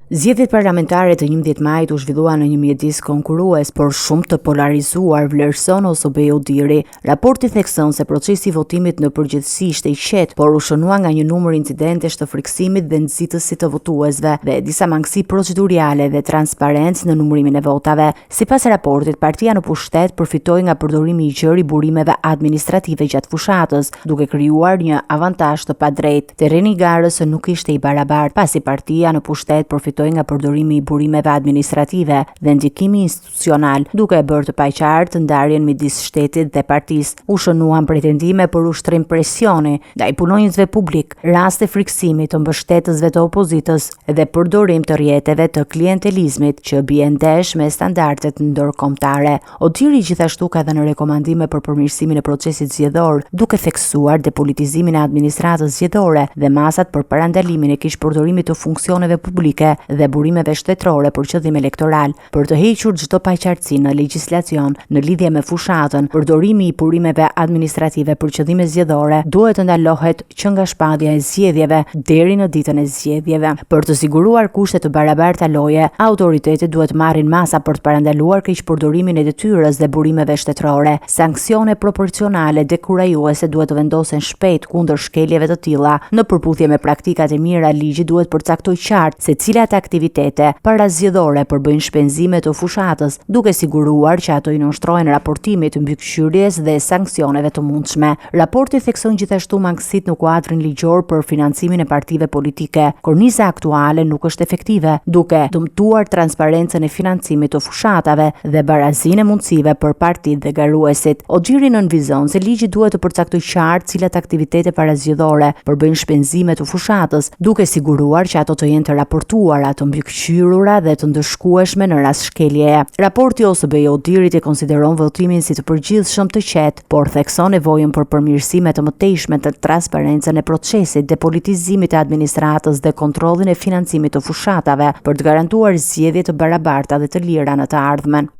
Zgjedhjet parlamentare të 11 majit u zhvilluan në një mjedis konkurrues, por shumë të polarizuar, vlerëson OSBE Udiri. Raporti thekson se procesi i votimit në përgjithësi ishte i qetë, por u shënua nga një numër incidentesh të friksimit dhe nxitësit të votuesve dhe disa mangësi proceduriale dhe transparencë në numërimin e votave. Sipas raportit, partia në pushtet përfitoi nga përdorimi i gjerë i burimeve administrative gjatë fushatës, duke krijuar një avantazh të padrejtë. Terreni i garës nuk ishte i barabartë, pasi partia në pushtet nga përdorimi i burimeve administrative dhe ndikimi institucional, duke e bërë të paqartë ndarjen midis shtetit dhe partisë. U shënuan pretendime për ushtrim presioni ndaj punonjësve publik, raste friksimi të mbështetësve të opozitës dhe përdorim të rrjeteve të klientelizmit që bie ndesh me standardet ndërkombëtare. Udiri gjithashtu ka dhënë rekomandime për përmirësimin e procesit zgjedhor, duke theksuar depolitizimin e administratës zgjedhore dhe masat për parandalimin e keqpërdorimit të funksioneve publike dhe burimeve shtetërore për qëllim elektoral, për të hequr çdo paqartësi në legjislacion në lidhje me fushatën. Përdorimi i burimeve administrative për qëllime zgjedhore duhet të ndalohet që nga shpatja e zgjedhjeve deri në ditën e zgjedhjeve. Për të siguruar kushte të barabarta loje, autoritetet duhet marrin masa për të parandaluar keqpërdorimin e detyrës dhe burimeve shtetërore. Sanksione proporcionale dhe kurajuese duhet të vendosen shpejt kundër shkeljeve të tilla. Në përputhje me praktikat e mira, ligji duhet përcaktojë qartë se cilat aktivitete parazgjedhore përbëjnë shpenzime të fushatës, duke siguruar që ato i nënshtrojnë raportimit të mbikëqyrjes dhe sanksioneve të mundshme. Raporti thekson gjithashtu mangësitë në kuadrin ligjor për financimin e partive politike. Korniza aktuale nuk është efektive, duke dëmtuar transparencën e financimit të fushatave dhe barazinë e mundësive për partitë dhe garuesit. Udiri nënvizon se ligji duhet të përcaktojë qartë cilat aktivitete parazgjedhore përbëjnë shpenzime të fushatës, duke siguruar që ato të jenë të raportuara, të mbikëqyrura dhe të ndëshkueshme në rast shkeljeje. Raporti OSBE Udirit e konsideron votimin si të përgjithshëm të qetë, por thekson nevojën për përmirësime të mëtejshme të transparencën e procesit, depolitizimit të administratës dhe kontrollin e financimit të fushatave për të garantuar zgjedhje të barabarta dhe të lira në të ardhmen.